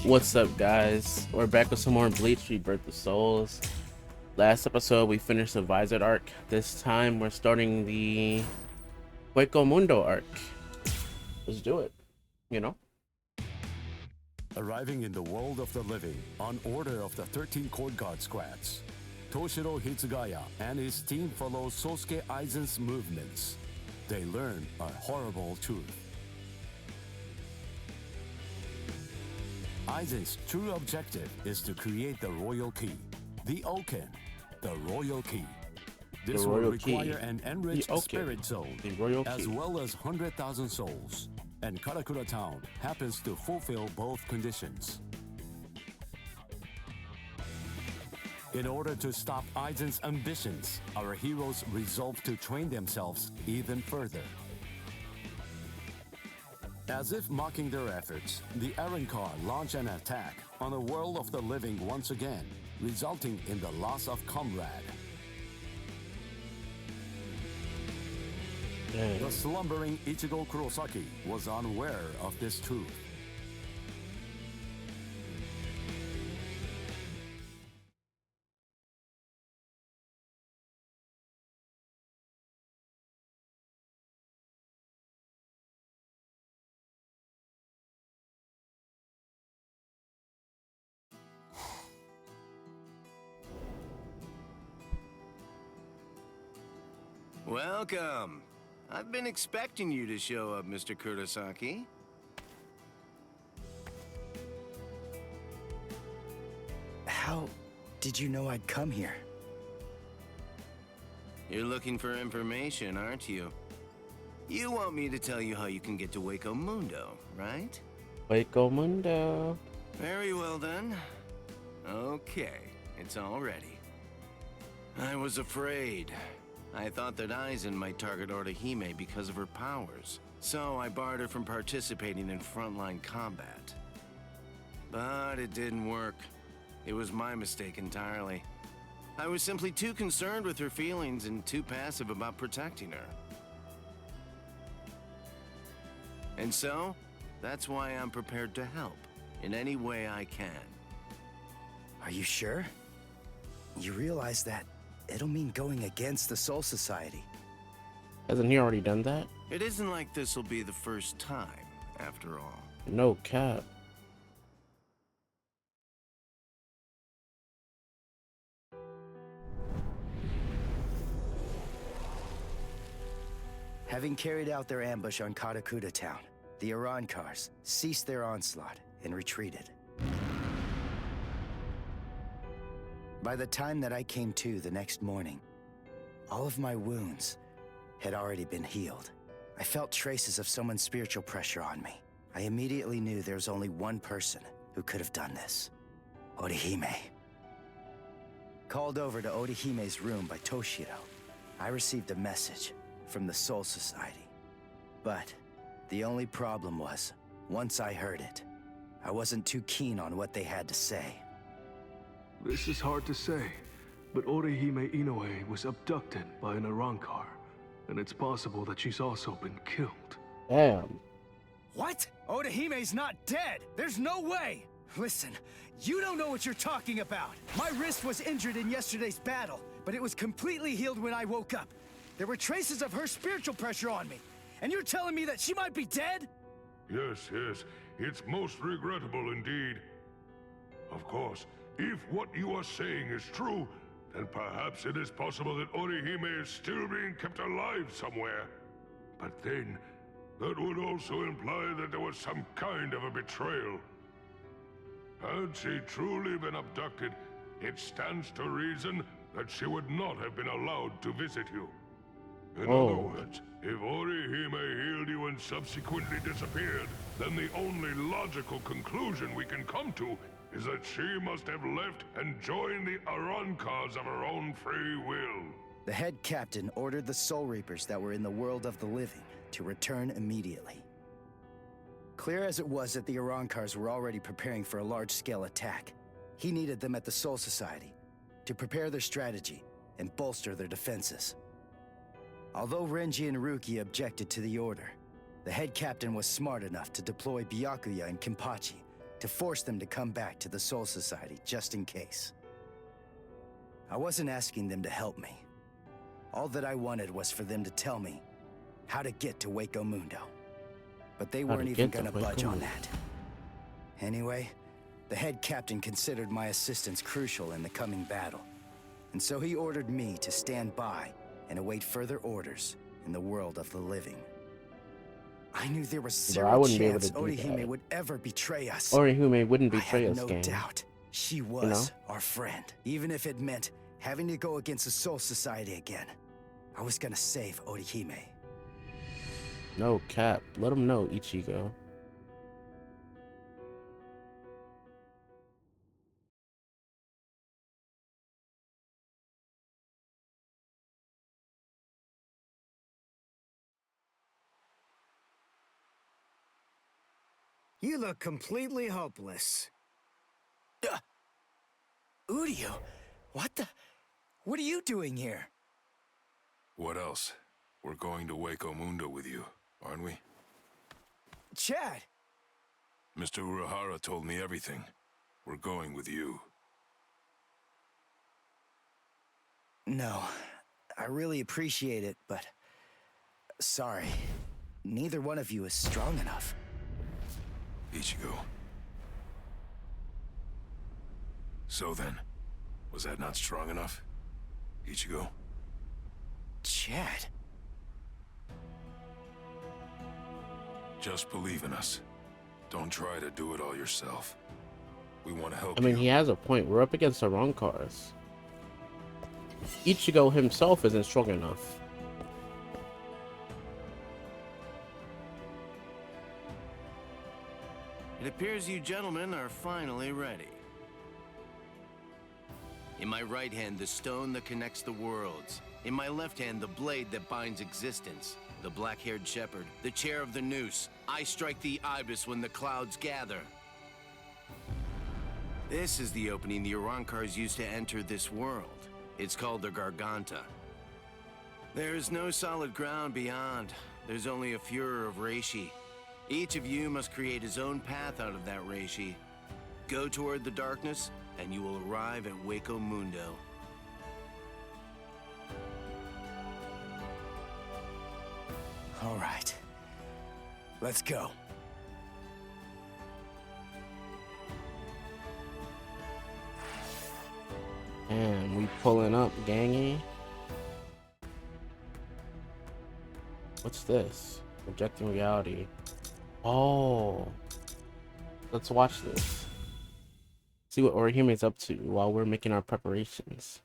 What's up, guys? We're back with some more Bleach Rebirth of Souls. Last episode, we finished the Vizard arc. This time, we're starting the Hueco Mundo arc. Let's do it, you know? Arriving in the world of the living on order of the 13 Court Guard squads, Toshiro Hitsugaya and his team follow Sosuke Aizen's movements. They learn a horrible truth. Aizen's true objective is to create the Royal Key, the Oken, the Royal Key. This will require an enriched spirit zone, as well as 100,000 souls, and Karakura Town happens to fulfill both conditions. In order to stop Aizen's ambitions, our heroes resolve to train themselves even further. As if mocking their efforts, the Arrancar launch an attack on the world of the living once again, resulting in the loss of comrade. The slumbering Ichigo Kurosaki was unaware of this truth. Welcome. I've been expecting you to show up, Mr. Kurosaki. How did you know I'd come here? You're looking for information, aren't you? You want me to tell you how you can get to Hueco Mundo, right? Hueco Mundo. Very well then. Okay, it's all ready. I was afraid. I thought that Aizen might target Orihime because of her powers, so I barred her from participating in frontline combat. But it didn't work. It was my mistake entirely. I was simply too concerned with her feelings and too passive about protecting her. And so, that's why I'm prepared to help in any way I can. Are you sure? You realize that it'll mean going against the Soul Society. Hasn't he already done that? It isn't like this will be the first time, after all. No cap. Having carried out their ambush on Karakura Town, the Arrancars ceased their onslaught and retreated. By the time that I came to the next morning, all of my wounds had already been healed. I felt traces of someone's spiritual pressure on me. I immediately knew there was only one person who could have done this. Orihime. Called over to Orihime's room by Toshiro, I received a message from the Soul Society. But the only problem was, once I heard it, I wasn't too keen on what they had to say. This is hard to say, but Orihime Inoue was abducted by an Arrancar, and it's possible that she's also been killed. Damn. What? Orihime's not dead! There's no way! Listen, you don't know what you're talking about! My wrist was injured in yesterday's battle, but it was completely healed when I woke up. There were traces of her spiritual pressure on me, and you're telling me that she might be dead? Yes, it's most regrettable indeed. Of course, if what you are saying is true, then perhaps it is possible that Orihime is still being kept alive somewhere. But then, that would also imply that there was some kind of a betrayal. Had she truly been abducted, it stands to reason that she would not have been allowed to visit you. In other words, if Orihime healed you and subsequently disappeared, then the only logical conclusion we can come to is that she must have left and joined the Arrancars of her own free will. The head captain ordered the Soul Reapers that were in the world of the living to return immediately. Clear as it was that the Arrancars were already preparing for a large-scale attack, he needed them at the Soul Society to prepare their strategy and bolster their defenses. Although Renji and Ruki objected to the order, the head captain was smart enough to deploy Byakuya and Kenpachi to force them to come back to the Soul Society just in case. I wasn't asking them to help me. All that I wanted was for them to tell me how to get to Hueco Mundo. But they weren't even gonna budge on that. Anyway, the head captain considered my assistance crucial in the coming battle. And so he ordered me to stand by and await further orders in the world of the living. I knew there was zero chance Orihime would ever betray us. Orihime wouldn't betray us, I had no doubt she was our friend. Even if it meant having to go against the Soul Society again, I was gonna save Orihime. No cap. Let him know, Ichigo. You look completely hopeless. Uryu, what are you doing here? What else? We're going to Hueco Mundo with you, aren't we? Chad! Mr. Urahara told me everything. We're going with you. No, I really appreciate it, but... sorry. Neither one of you is strong enough. Ichigo. So then, was that not strong enough? Ichigo? Chad. Just believe in us. Don't try to do it all yourself. We want to help you. I mean, he has a point. We're up against the wrong cars. Ichigo himself isn't strong enough. It appears you gentlemen are finally ready. In my right hand, the stone that connects the worlds. In my left hand, the blade that binds existence. The black-haired shepherd, the chair of the noose. I strike the ibis when the clouds gather. This is the opening the Arankars used to enter this world. It's called the Garganta. There is no solid ground beyond. There's only a furor of reishi. Each of you must create his own path out of that reishi. Go toward the darkness, and you will arrive at Hueco Mundo. All right. Let's go. And we pulling up, gangy. What's this? Projecting reality. Oh. Let's watch this. See what Orihime's up to while we're making our preparations.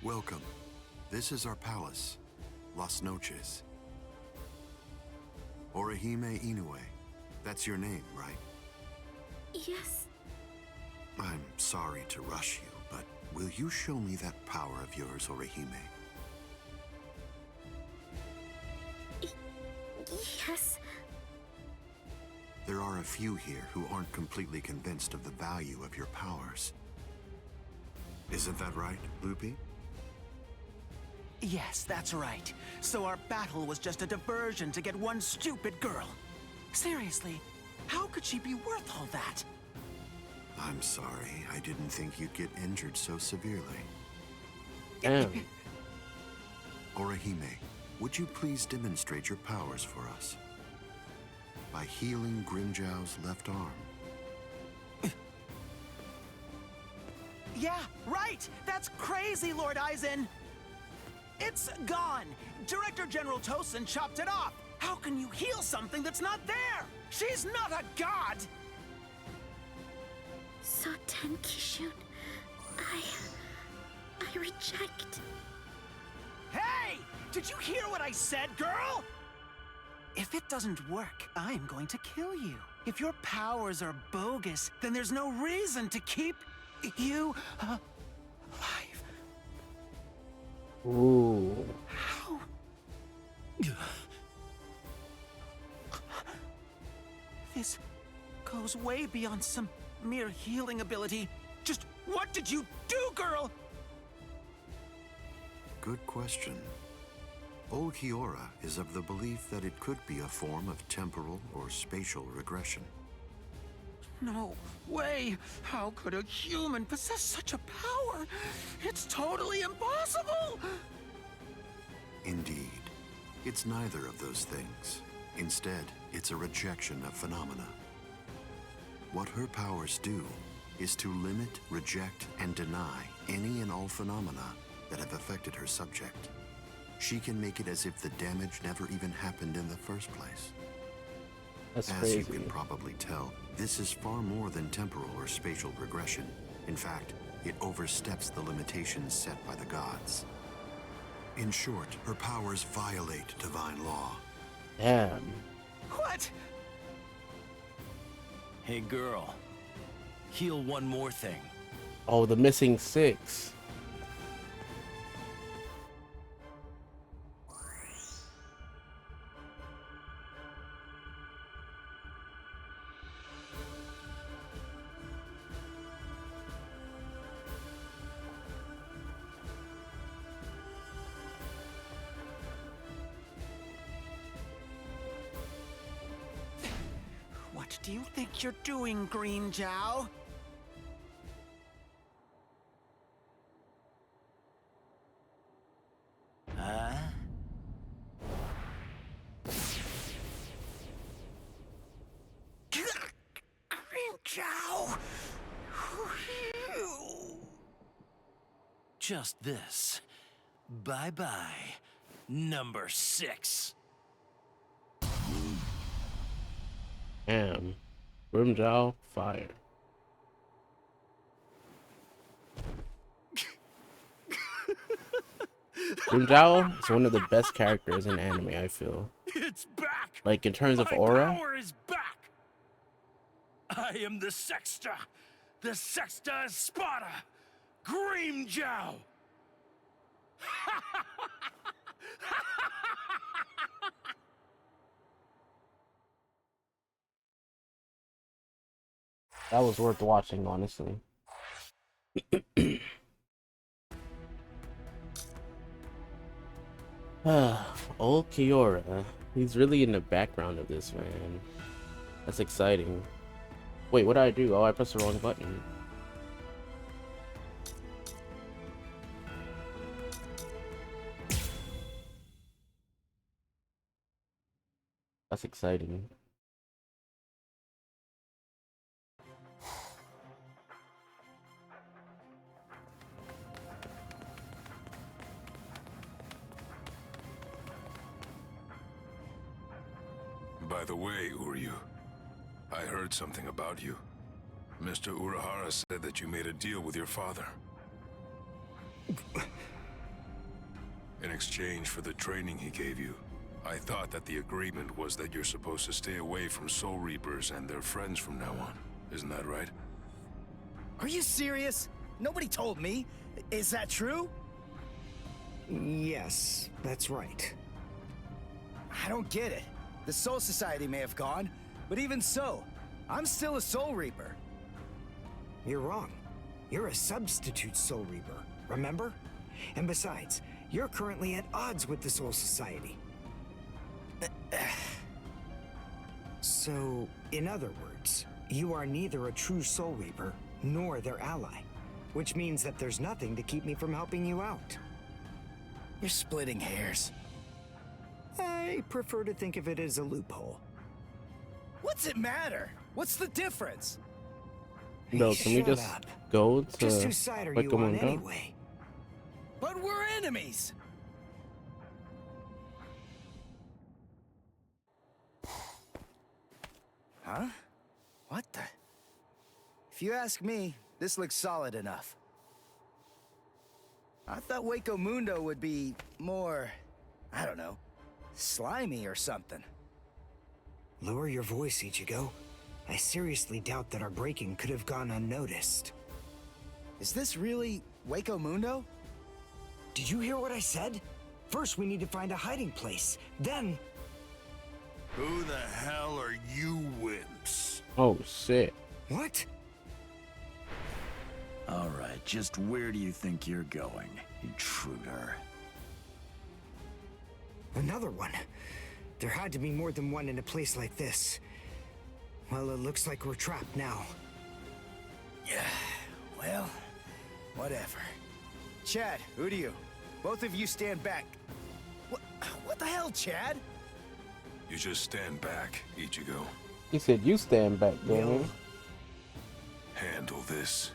Welcome. This is our palace, Las Noches. Orihime Inoue. That's your name, right? Yes. I'm sorry to rush you, but will you show me that power of yours, Orihime? Yes. There are a few here who aren't completely convinced of the value of your powers. Isn't that right, Lupi? Yes, that's right. So our battle was just a diversion to get one stupid girl. Seriously, how could she be worth all that? I'm sorry. I didn't think you'd get injured so severely. Damn. Orihime, would you please demonstrate your powers for us? By healing Grimjow's left arm. Yeah, right! That's crazy, Lord Aizen! It's gone! Director General Tosin chopped it off! How can you heal something that's not there? She's not a god! Soten Kishun, I reject. Hey! Did you hear what I said, girl? If it doesn't work, I'm going to kill you. If your powers are bogus, then there's no reason to keep you alive. Ooh. How? This goes way beyond some mere healing ability. Just What did you do, girl? Good question. Old Kiora is of the belief that it could be a form of temporal or spatial regression. No way! How could a human possess such a power? It's totally impossible! Indeed. It's neither of those things. Instead, it's a rejection of phenomena. What her powers do is to limit, reject, and deny any and all phenomena that have affected her subject. She can make it as if the damage never even happened in the first place. That's As crazy. you can probably tell, this is far more than temporal or spatial regression. In fact, it oversteps the limitations set by the gods. In short, her powers violate divine law. Damn. What? Hey girl, heal one more thing. Oh, the missing 6. What do you think you're doing, Green Jow? Huh? Green Jow! Just this. Bye-bye, number 6. Damn. Grimjow, fire. Grimjow is one of the best characters in anime, I feel. It's back! Like, in terms of My aura, power is back! I am the Sexta Espada, Grimjow! that was worth watching, honestly. Old Kiora. He's really in the background of this, man. That's exciting. Wait, what did I do? Oh, I pressed the wrong button. That's exciting. By the way, Uryu, I heard something about you. Mr. Urahara said that you made a deal with your father. In exchange for the training he gave you, I thought that the agreement was that you're supposed to stay away from Soul Reapers and their friends from now on. Isn't that right? Are you serious? Nobody told me. Is that true? Yes, that's right. I don't get it. The Soul Society may have gone, but even so, I'm still a Soul Reaper. You're wrong. You're a substitute Soul Reaper, remember? And besides, you're currently at odds with the Soul Society. So, in other words, you are neither a true Soul Reaper nor their ally, which means that there's nothing to keep me from helping you out. You're splitting hairs. I prefer to think of it as a loophole. What's it matter? What's the difference? No, can we Shut just up. go to Just whose side are you Hueco on Mundo? anyway? But we're enemies! Huh? What the? If you ask me, this looks solid enough. I thought Hueco Mundo would be more, I don't know, slimy or something. Lower your voice, Ichigo. I seriously doubt that our breaking could have gone unnoticed. Is this really Hueco Mundo? Did you hear what I said? First, we need to find a hiding place. Then... Who the hell are you wimps? Oh, shit. What? All right, just where do you think you're going, intruder? Another one. There had to be more than one in a place like this. Well, it looks like we're trapped now. Yeah, well, whatever. Chad, Udio, both of you stand back. What the hell, Chad? You just stand back, Ichigo. He said, "You stand back, Danny." Handle this.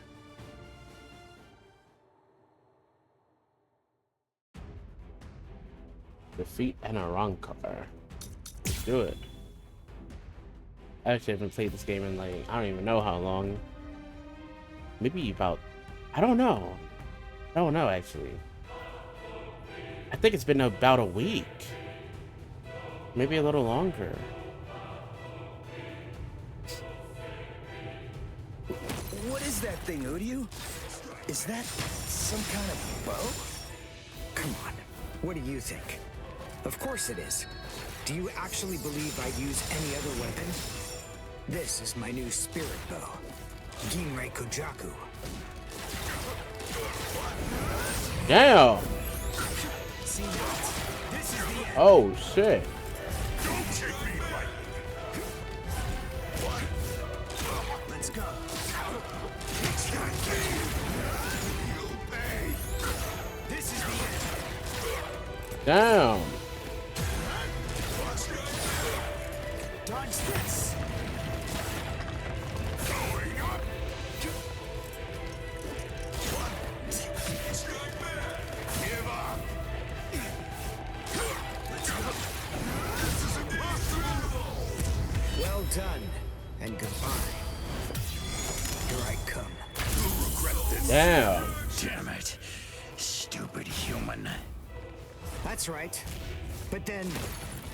Defeat an Arankar. Let's do it. I actually haven't played this game in like, I don't even know how long. Maybe about, I don't know. I don't know actually. I think it's been about a week. Maybe a little longer. What is that thing, Udio? Is that some kind of bow? Come on, what do you think? Of course it is. Do you actually believe I'd use any other weapon? This is my new spirit bow, Ginrei Kojaku. Damn! Oh shit! Let's go. This is the end. Damn! Dodge this. Well done, and goodbye. Here I come. You'll regret this. Damn! Damn it. Stupid human. That's right. But then,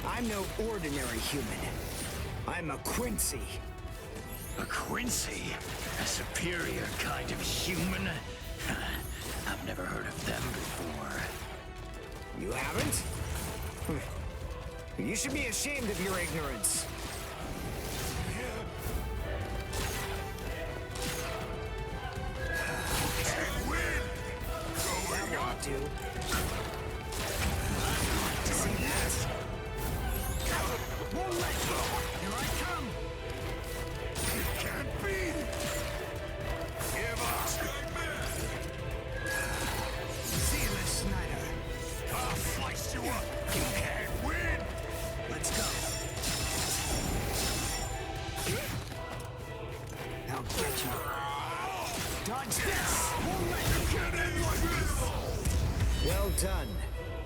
I'm no ordinary human. I'm a Quincy. A Quincy? A superior kind of human? I've never heard of them before. You haven't? You should be ashamed of your ignorance. That won't do. See that? Won't let go. Here I come. You can't beat it. Give up. See you, Snyder. I'll slice you up. You can't win. Let's go. I'll get you. Dodge this. Won't let you get in like this. Well done,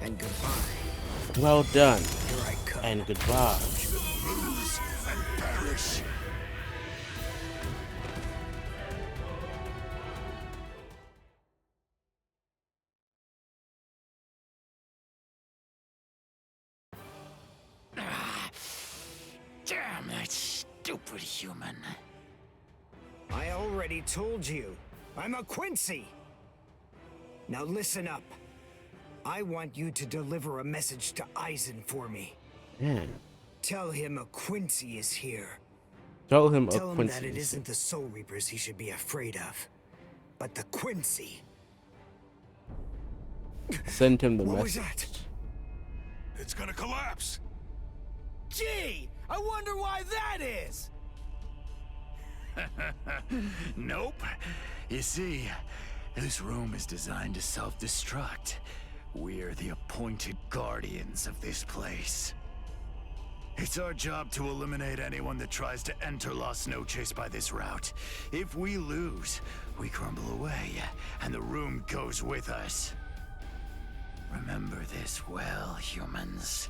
and goodbye. Well done, Here I come. and goodbye. Lose and perish. Damn that stupid human. I already told you. I'm a Quincy. Now listen up. I want you to deliver a message to Eisen for me. Man. Tell him a Quincy is here. Tell him that it isn't the Soul Reapers he should be afraid of, but the Quincy. Send him the What message. was that? It's gonna collapse. Gee, I wonder why that is. Nope. You see, this room is designed to self-destruct. We're the appointed guardians of this place. It's our job to eliminate anyone that tries to enter Las Noches by this route. If we lose, we crumble away, and the room goes with us. Remember this well, humans.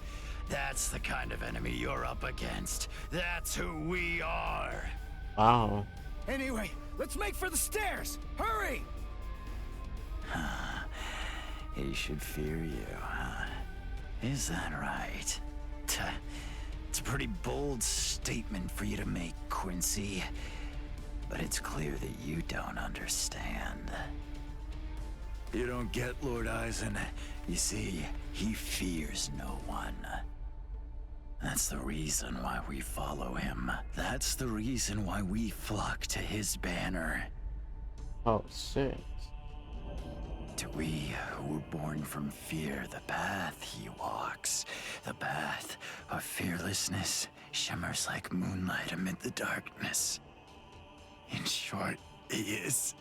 That's the kind of enemy you're up against. That's who we are. Wow. Anyway, let's make for the stairs. Hurry! He should fear you, huh? Is that right? It's a pretty bold statement for you to make, Quincy. But it's clear that you don't understand. You don't get Lord Eisen. You see, he fears no one. That's the reason why we follow him. That's the reason why we flock to his banner. Oh, shit. To we who were born from fear, the path he walks, the path of fearlessness, shimmers like moonlight amid the darkness. In short, he is...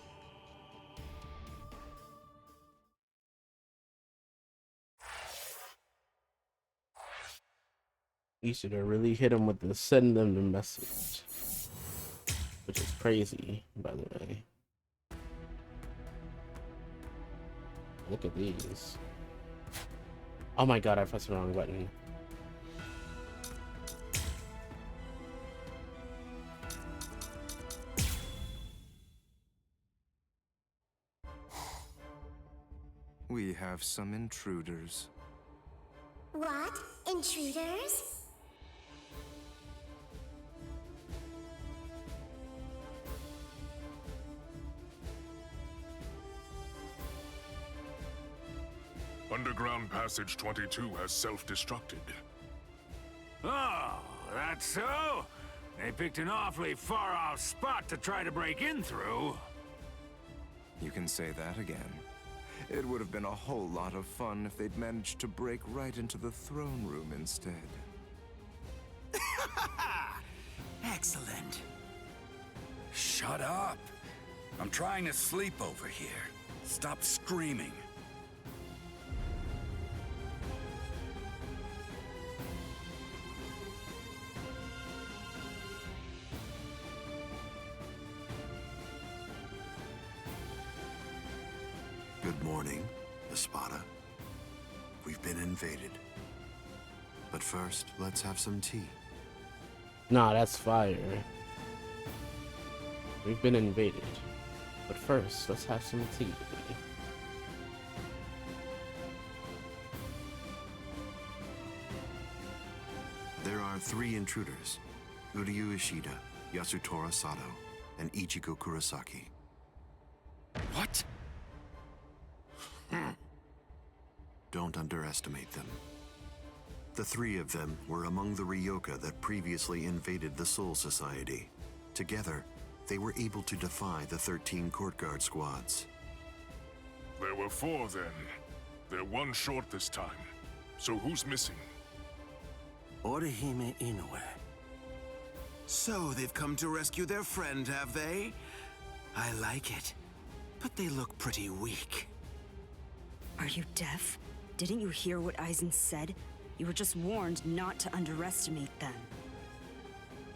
You should have really hit him with the send them the message. Which is crazy, by the way. Look at these. Oh my god, I pressed the wrong button. We have some intruders. What? Intruders? Underground Passage 22 has self-destructed. Oh, that's so? They picked an awfully far-off spot to try to break in through. You can say that again. It would have been a whole lot of fun if they'd managed to break right into the throne room instead. Excellent. Shut up. I'm trying to sleep over here. Stop screaming. Good morning, Espada. We've been invaded. But first, let's have some tea. Nah, that's fire. We've been invaded. But first, let's have some tea. There are 3 intruders. Uryu Ishida, Yasutora Sato, and Ichigo Kurosaki. What? Don't underestimate them. The 3 of them were among the Ryoka that previously invaded the Soul Society. Together, they were able to defy the 13 court guard squads. There were 4 then. They're 1 short this time. So who's missing? Orihime Inoue. So they've come to rescue their friend, have they? I like it. But they look pretty weak. Are you deaf? Didn't you hear what Aizen said? You were just warned not to underestimate them.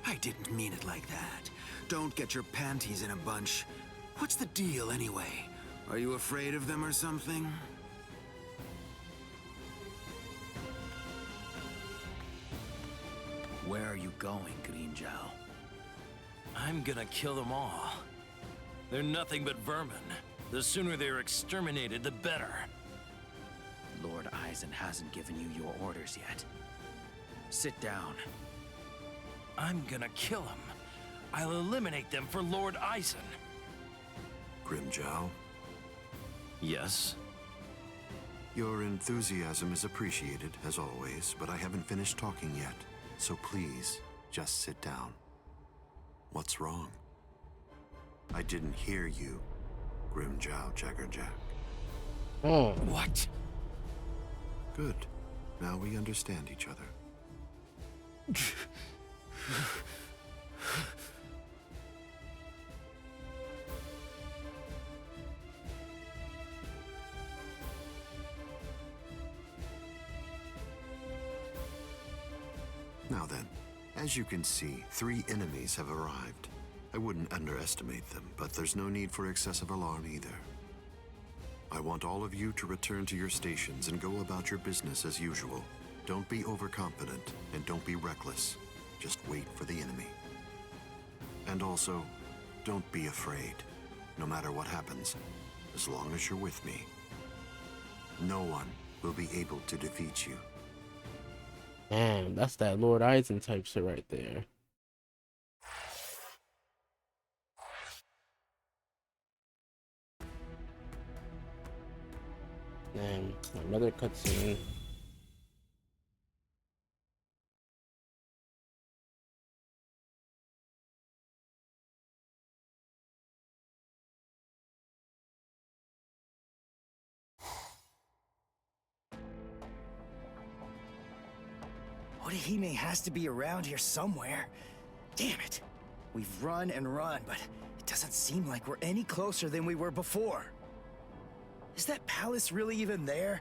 I didn't mean it like that. Don't get your panties in a bunch. What's the deal anyway? Are you afraid of them or something? Where are you going, Green Zhao? I'm gonna kill them all. They're nothing but vermin. The sooner they're exterminated, the better. Lord Aizen hasn't given you your orders yet. Sit down. I'm gonna kill them. I'll eliminate them for Lord Aizen. Grimjow? Yes? Your enthusiasm is appreciated, as always, but I haven't finished talking yet. So please, just sit down. What's wrong? I didn't hear you, Grimjow Jaggerjack. Oh. What? Good. Now we understand each other. Now then, as you can see, 3 enemies have arrived. I wouldn't underestimate them, but there's no need for excessive alarm either. I want all of you to return to your stations and go about your business as usual. Don't be overconfident, and don't be reckless. Just wait for the enemy. And also, don't be afraid. No matter what happens, as long as you're with me, no one will be able to defeat you. Damn, that's that Lord Aizen type shit right there. Damn, another cutscene. Orihime has to be around here somewhere. Damn it. We've run and run, but it doesn't seem like we're any closer than we were before. Is that palace really even there?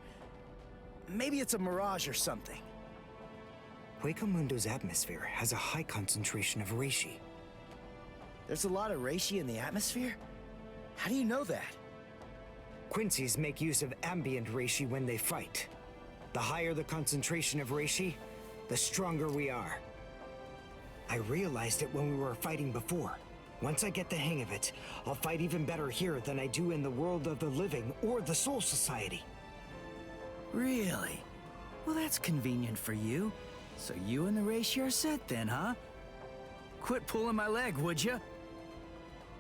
Maybe it's a mirage or something. Hueco Mundo's atmosphere has a high concentration of reishi. There's a lot of reishi in the atmosphere? How do you know that? Quincy's make use of ambient reishi when they fight. The higher the concentration of reishi, the stronger we are. I realized it when we were fighting before. Once I get the hang of it, I'll fight even better here than I do in the world of the living or the Soul Society. Really? Well, that's convenient for you. So you and the reishi are set then, huh? Quit pulling my leg, would you?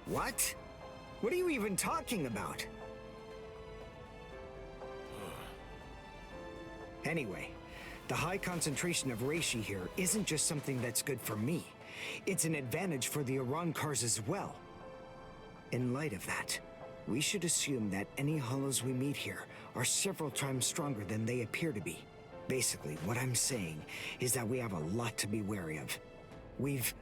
What? What are you even talking about? Anyway, the high concentration of reishi here isn't just something that's good for me. It's an advantage for the Arancars as well. In light of that, we should assume that any hollows we meet here are several times stronger than they appear to be. Basically, what I'm saying is that we have a lot to be wary of. We've...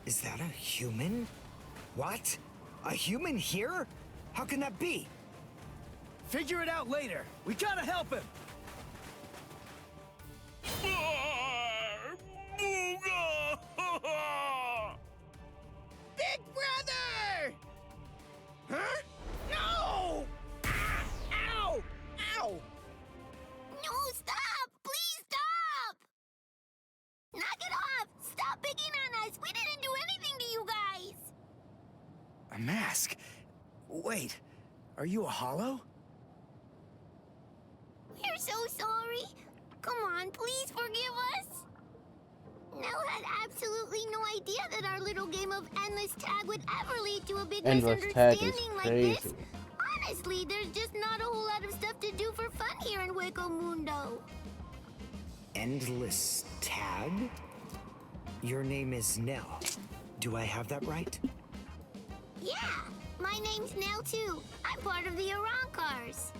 Is that a human? What? A human here? How can that be? Figure it out later. We gotta help him. Big brother! Huh? No! Ow! Ow! No, stop! Please stop! Knock it off! Stop picking on us! We didn't do anything to you guys! A mask? Wait, are you a hollow? We're so sorry. Come on, please forgive us. Nell had absolutely no idea that our little game of endless tag would ever lead to a big misunderstanding like this. Honestly, there's just not a whole lot of stuff to do for fun here in Hueco Mundo. Endless tag? Your name is Nell. Do I have that right? Yeah, my name's Nell too. I'm part of the Arancars.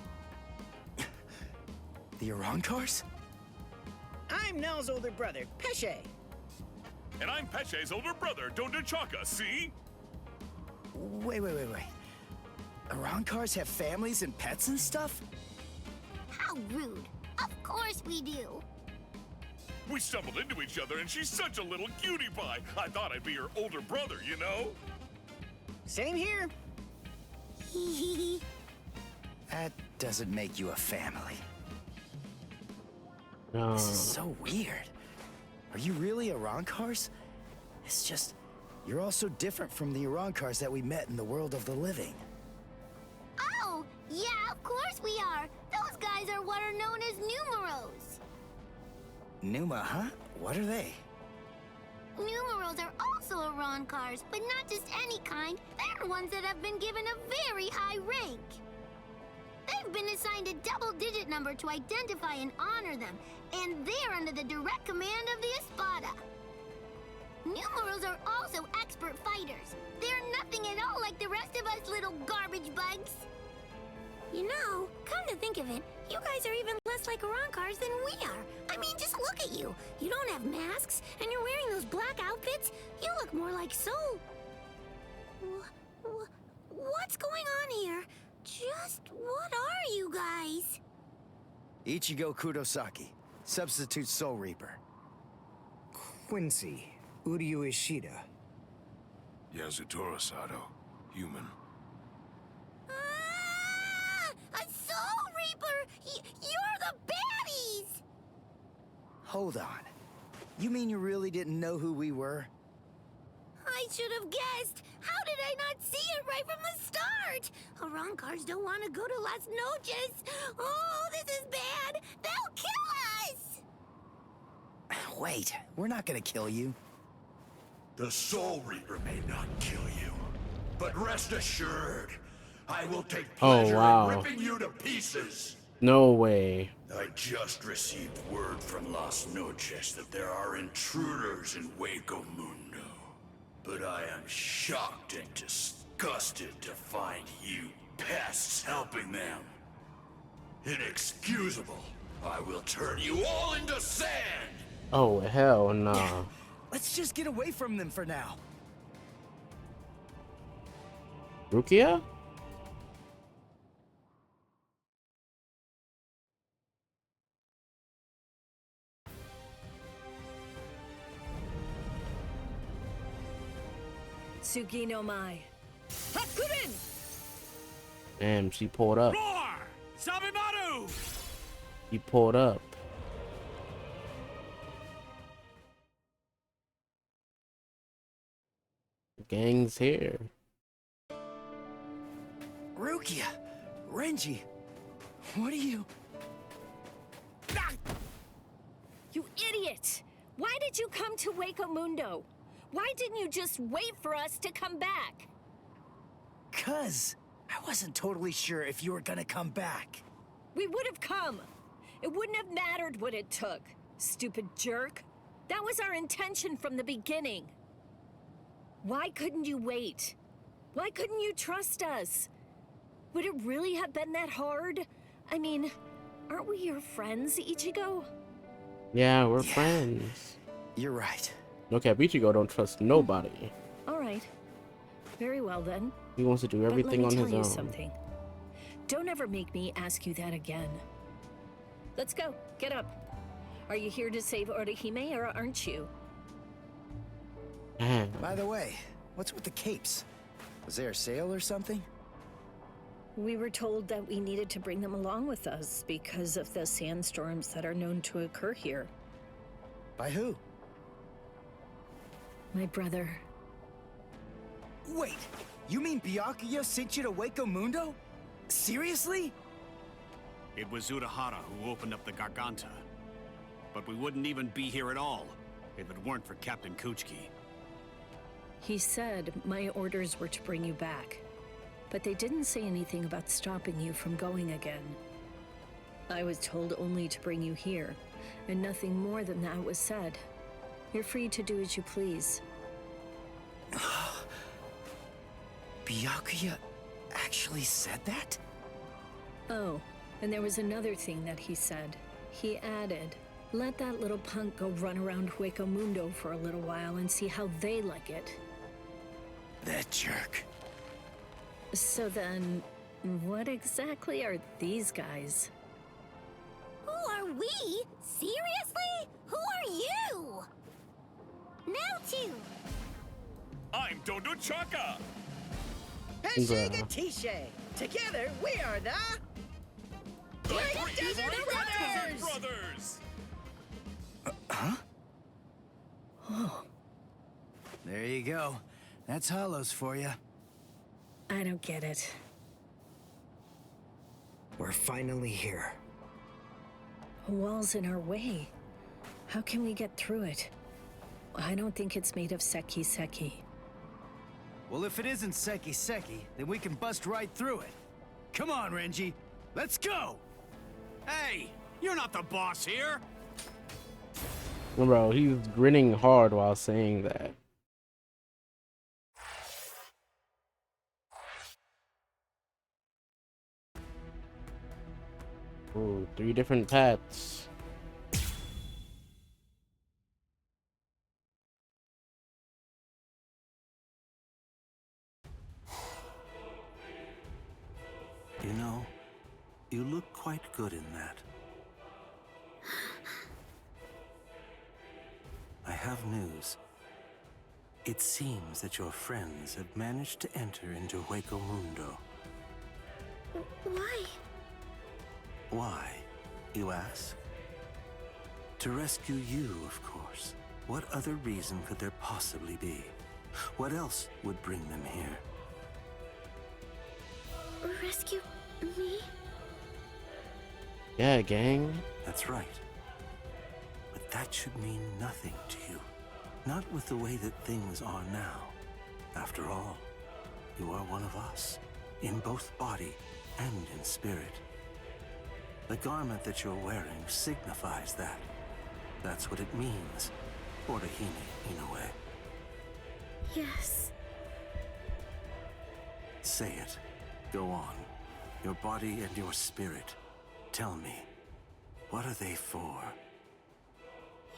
The Arancars? I'm Nell's older brother, Pesce. And I'm Pesce's older brother, Dondechaka, see? Wait. Arancars have families and pets and stuff? How rude. Of course we do. We stumbled into each other and she's such a little cutie pie. I thought I'd be her older brother, you know? Same here. That doesn't make you a family. No. This is so weird. Are you really Arancars? It's just, you're all so different from the Arancars that we met in the world of the living. Oh, yeah, of course we are. Those guys are what are known as numeros. Numa, huh? What are they? Numeros are also Arancars, but not just any kind. They're ones that have been given a very high rank. They've been assigned a double-digit number to identify and honor them, and they're under the direct command of the Espada. Numerals are also expert fighters. They're nothing at all like the rest of us little garbage bugs. You know, come to think of it, you guys are even less like Arancars than we are. I mean, just look at you. You don't have masks, and you're wearing those black outfits. You look more like Soul. What's going on here? Just what are you guys? Ichigo Kurosaki, substitute Soul Reaper. Quincy, Uryu Ishida. Yasutora Sato, human. A Soul Reaper! You're the baddies! Hold on. You mean you really didn't know who we were? I should have guessed. How did I not see it right from the start? Arancars don't want to go to Las Noches. Oh, this is bad. They'll kill us. Wait, we're not gonna kill you. The Soul Reaper may not kill you, but rest assured, I will take pleasure in ripping you to pieces. No way. I just received word from Las Noches that there are intruders in Hueco Mundo. But I am shocked and disgusted to find you pests helping them. Inexcusable. I will turn you all into sand! Oh, hell nah. Let's just get away from them for now. Rukia? Tsugi no Mai. Hakurin! Damn, she pulled up. Roar! Sabimaru! He pulled up. Gang's here. Rukia! Renji! What are you... You idiot! Why did you come to Hueco Mundo? Why didn't you just wait for us to come back? 'Cause I wasn't totally sure if you were gonna come back. We would have come. It wouldn't have mattered what it took, stupid jerk. That was our intention from the beginning. Why couldn't you wait? Why couldn't you trust us? Would it really have been that hard? I mean, aren't we your friends, Ichigo? Yeah, we're friends. You're right. Okay, Ichigo don't trust nobody. All right. Very well then. He wants to do everything on his But let me tell own. you something. Don't ever make me ask you that again. Let's go. Get up. Are you here to save Orihime or aren't you? By the way, what's with the capes? Was there a sale or something? We were told that we needed to bring them along with us because of the sandstorms that are known to occur here. By who? My brother. Wait, you mean Byakuya sent you to Hueco Mundo? Seriously? It was Urahara who opened up the Garganta. But we wouldn't even be here at all if it weren't for Captain Kuchiki. He said my orders were to bring you back, but they didn't say anything about stopping you from going again. I was told only to bring you here, and nothing more than that was said. You're free to do as you please. Byakuya actually said that? Oh, and there was another thing that he said. He added, let that little punk go run around Hueco Mundo for a little while and see how they like it. That jerk. So then, what exactly are these guys? Who are we? Seriously? Who are you? Now two. I'm Dodo Chaka. Hashiga Tishe. Together, we are the Great Desert Brothers! Huh? Oh. There you go. That's Hollows for you. I don't get it. We're finally here. A wall's in our way. How can we get through it? I don't think it's made of seki. Well, if it isn't seki, then we can bust right through it. Come on, Renji. Let's go! Hey, you're not the boss here. Bro, he's grinning hard while saying that. Ooh, 3 different paths. You know, you look quite good in that. I have news. It seems that your friends have managed to enter into Hueco Mundo. Why? Why, you ask? To rescue you, of course. What other reason could there possibly be? What else would bring them here? Rescue me? Yeah, gang. That's right. But that should mean nothing to you. Not with the way that things are now. After all, you are one of us, in both body and in spirit. The garment that you're wearing signifies that. That's what it means. Orihime, in a way. Yes. Say it. Go on. Your body and your spirit. Tell me, what are they for?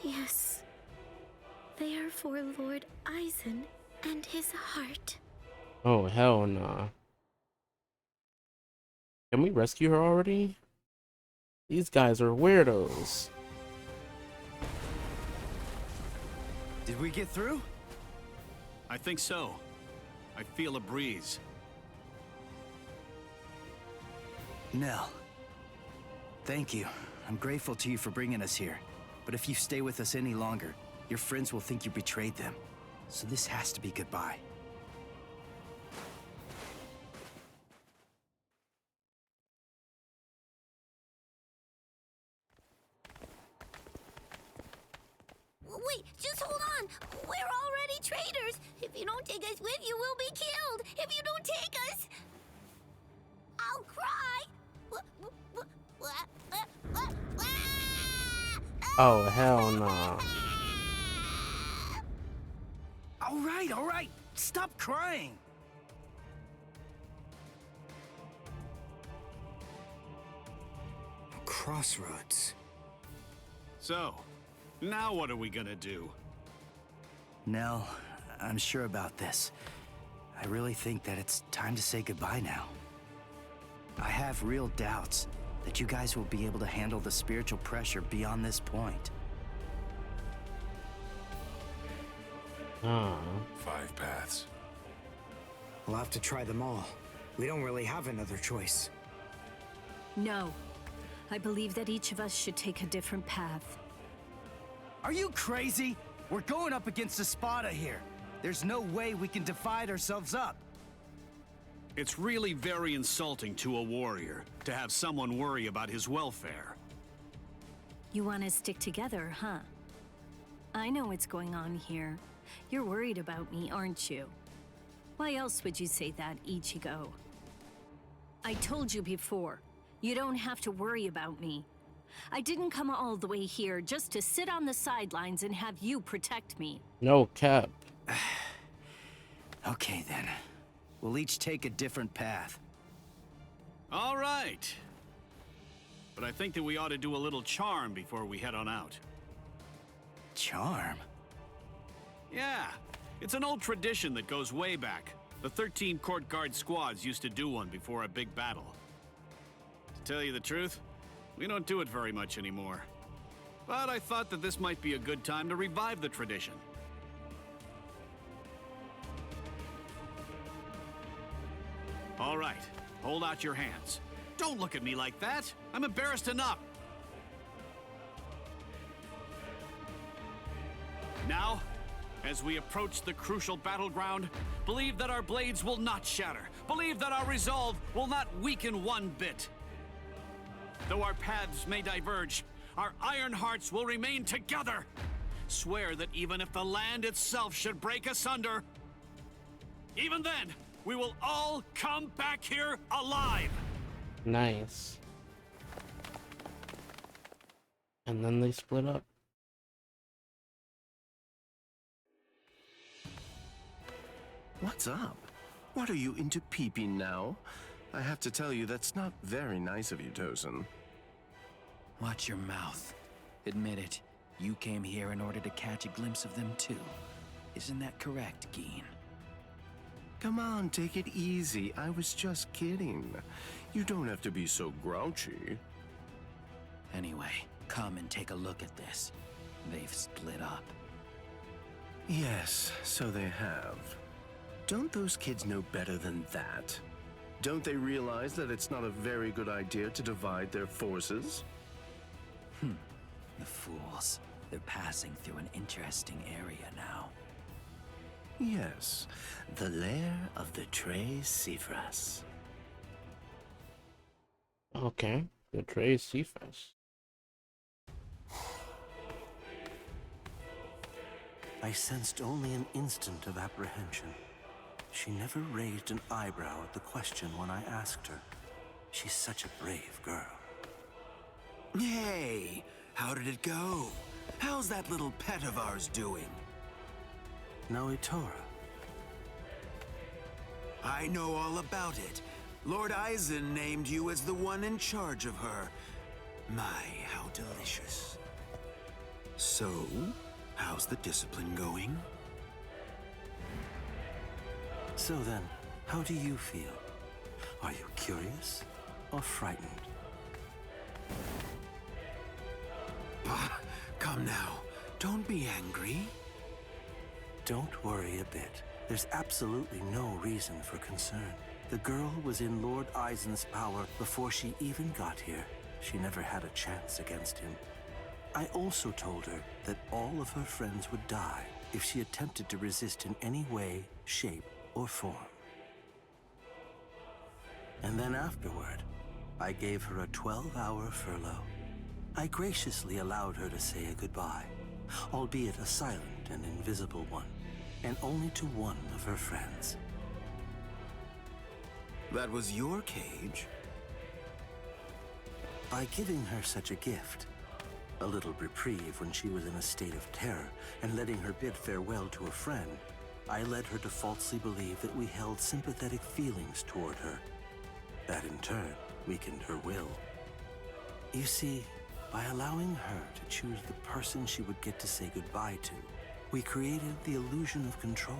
Yes. They are for Lord Eisen and his heart. Oh, hell nah. Can we rescue her already? These guys are weirdos. Did we get through? I think so. I feel a breeze. Nell. Thank you. I'm grateful to you for bringing us here. But if you stay with us any longer, your friends will think you betrayed them. So this has to be goodbye. Wait, just hold on. We're already traitors. If you don't take us with you, we'll be killed. If you don't take us, I'll cry. Oh, hell nah. All right. Stop crying. Crossroads. So, now what are we gonna do? Nell, I'm sure about this. I really think that it's time to say goodbye now. I have real doubts that you guys will be able to handle the spiritual pressure beyond this point. 5 paths. We'll have to try them all. We don't really have another choice. No. I believe that each of us should take a different path. Are you crazy? We're going up against Espada here. There's no way we can divide ourselves up. It's really very insulting to a warrior to have someone worry about his welfare. You want to stick together, huh? I know what's going on here. You're worried about me, aren't you? Why else would you say that, Ichigo? I told you before, you don't have to worry about me. I didn't come all the way here just to sit on the sidelines and have you protect me. No cap. Okay then. We'll each take a different path. All right. But I think that we ought to do a little charm before we head on out. Charm? Yeah, it's an old tradition that goes way back. The 13 court guard squads used to do one before a big battle. To tell you the truth, we don't do it very much anymore. But I thought that this might be a good time to revive the tradition. All right, hold out your hands. Don't look at me like that. I'm embarrassed enough. Now, as we approach the crucial battleground, believe that our blades will not shatter. Believe that our resolve will not weaken one bit. Though our paths may diverge, our iron hearts will remain together. Swear that even if the land itself should break asunder, even then, we will all come back here alive. Nice. And then they split up. What's up? What are you into peeping now? I have to tell you, that's not very nice of you, Tosin. Watch your mouth. Admit it. You came here in order to catch a glimpse of them too. Isn't that correct, Geen? Come on, take it easy. I was just kidding. You don't have to be so grouchy. Anyway, come and take a look at this. They've split up. Yes, so they have. Don't those kids know better than that? Don't they realize that it's not a very good idea to divide their forces? The fools. They're passing through an interesting area now. Yes, the lair of the Tres Cifras. Okay, the Tres Cifras. I sensed only an instant of apprehension. She never raised an eyebrow at the question when I asked her. She's such a brave girl. Hey, how did it go? How's that little pet of ours doing? Noitora. I know all about it. Lord Eisen named you as the one in charge of her. My, how delicious. So, how's the discipline going? So then, how do you feel? Are you curious or frightened? Bah, come now. Don't be angry. Don't worry a bit. There's absolutely no reason for concern. The girl was in Lord Eisen's power before she even got here. She never had a chance against him. I also told her that all of her friends would die if she attempted to resist in any way, shape, or form. And then afterward, I gave her a 12-hour furlough. I graciously allowed her to say a goodbye, albeit a silent and invisible one, and only to one of her friends. That was your cage? By giving her such a gift, a little reprieve when she was in a state of terror, and letting her bid farewell to a friend, I led her to falsely believe that we held sympathetic feelings toward her. That in turn weakened her will. You see, by allowing her to choose the person she would get to say goodbye to, we created the illusion of control,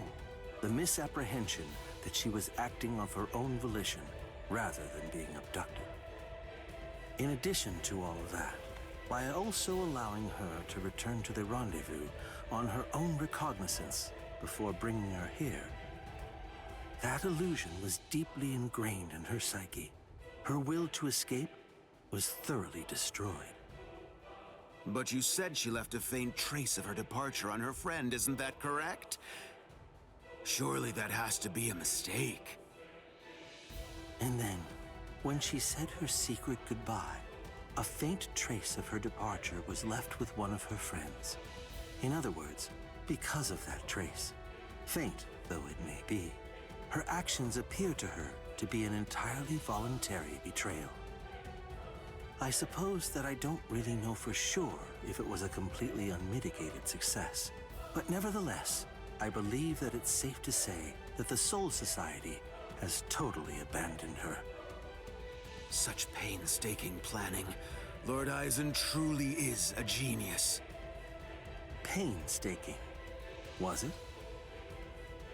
the misapprehension that she was acting of her own volition rather than being abducted. In addition to all of that, by also allowing her to return to the rendezvous on her own recognizance before bringing her here, that illusion was deeply ingrained in her psyche. Her will to escape was thoroughly destroyed. But you said she left a faint trace of her departure on her friend, isn't that correct? Surely that has to be a mistake. And then, when she said her secret goodbye, a faint trace of her departure was left with one of her friends. In other words, because of that trace, faint though it may be, her actions appear to her to be an entirely voluntary betrayal. I suppose that I don't really know for sure if it was a completely unmitigated success, but nevertheless, I believe that it's safe to say that the Soul Society has totally abandoned her. Such painstaking planning. Lord Eisen truly is a genius. Painstaking, was it?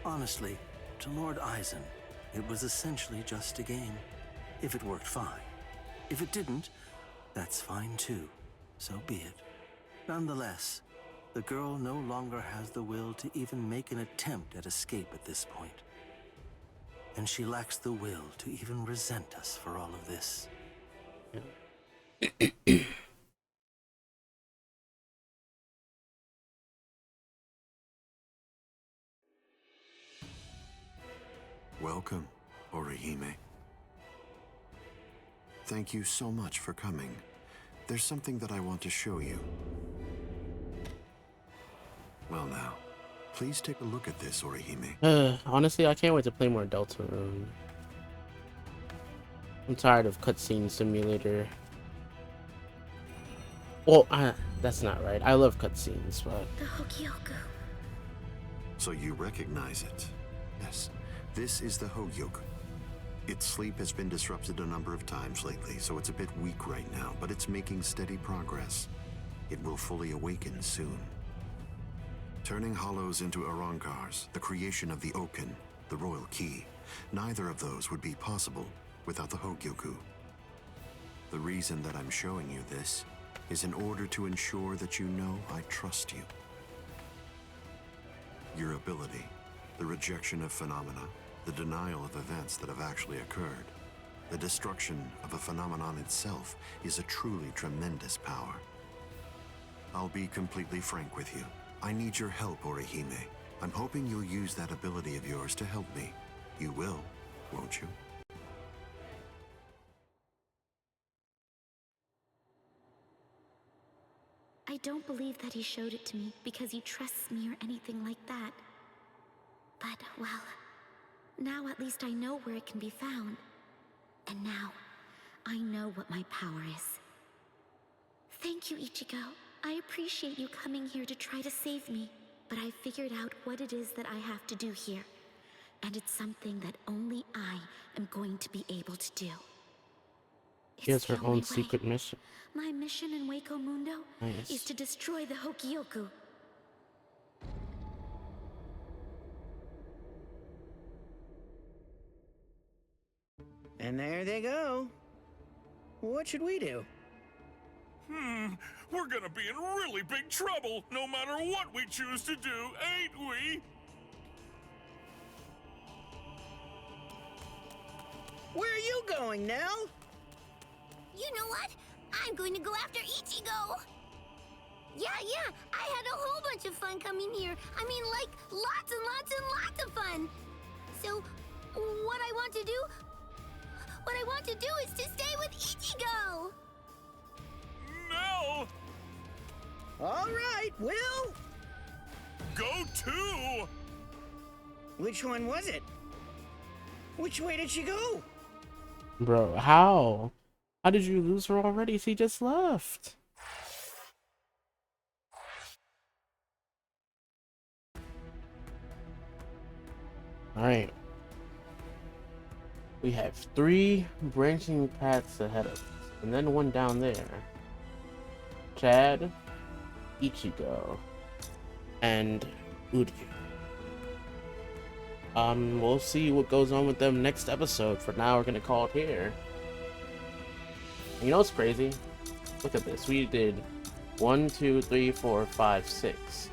Honestly, to Lord Eisen, it was essentially just a game. If it worked, fine. If it didn't, that's fine too. So be it. Nonetheless, the girl no longer has the will to even make an attempt at escape at this point. And she lacks the will to even resent us for all of this. Welcome, Orihime. Thank you so much for coming. There's something that I want to show you. Well now, please take a look at this, Orihime. Honestly, I can't wait to play more Deltarune. I'm tired of cutscene simulator. Well, that's not right. I love cutscenes, but... The Hueco. So you recognize it? Yes, this is the Hueco. Its sleep has been disrupted a number of times lately, so it's a bit weak right now, but it's making steady progress. It will fully awaken soon. Turning hollows into Arankars, the creation of the Oken, the royal key, neither of those would be possible without the Hueco. The reason that I'm showing you this is in order to ensure that you know I trust you. Your ability, the rejection of phenomena, the denial of events that have actually occurred, the destruction of a phenomenon itself is a truly tremendous power. I'll be completely frank with you. I need your help, Orihime. I'm hoping you'll use that ability of yours to help me. You will, won't you? I don't believe that he showed it to me because he trusts me or anything like that. But, well, now at least I know where it can be found. And now, I know what my power is. Thank you, Ichigo. I appreciate you coming here to try to save me, but I figured out what it is that I have to do here. And it's something that only I am going to be able to do. She has her own secret mission. My mission in Hueco Mundo is to destroy the Hokioku. And there they go. What should we do? We're gonna be in really big trouble, no matter what we choose to do, ain't we? Where are you going, Nell? You know what? I'm going to go after Ichigo. Yeah, I had a whole bunch of fun coming here. I mean, like, lots and lots and lots of fun. So, what I want to do is to stay with Ichigo. No! All right, Will. Go too! Which one was it? Which way did she go? Bro, how? How did you lose her already? She just left. Alright. We have 3 branching paths ahead of us, and then one down there. Chad, Ichigo, and Uryu. We'll see what goes on with them next episode. For now, we're gonna call it here. You know what's crazy? Look at this. We did 1, 2, 3, 4, 5, 6.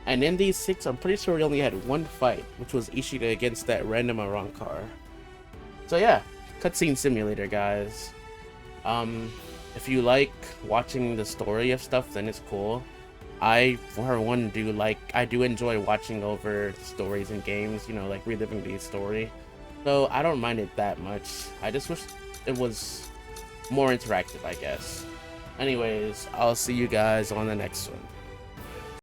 And in these 6, I'm pretty sure we only had one fight, which was Ichigo against that random Arankar. So yeah, cutscene simulator, guys. If you like watching the story of stuff, then it's cool. I, for one, I do enjoy watching over stories in games, you know, like reliving the story. So I don't mind it that much. I just wish it was more interactive, I guess. Anyways, I'll see you guys on the next one.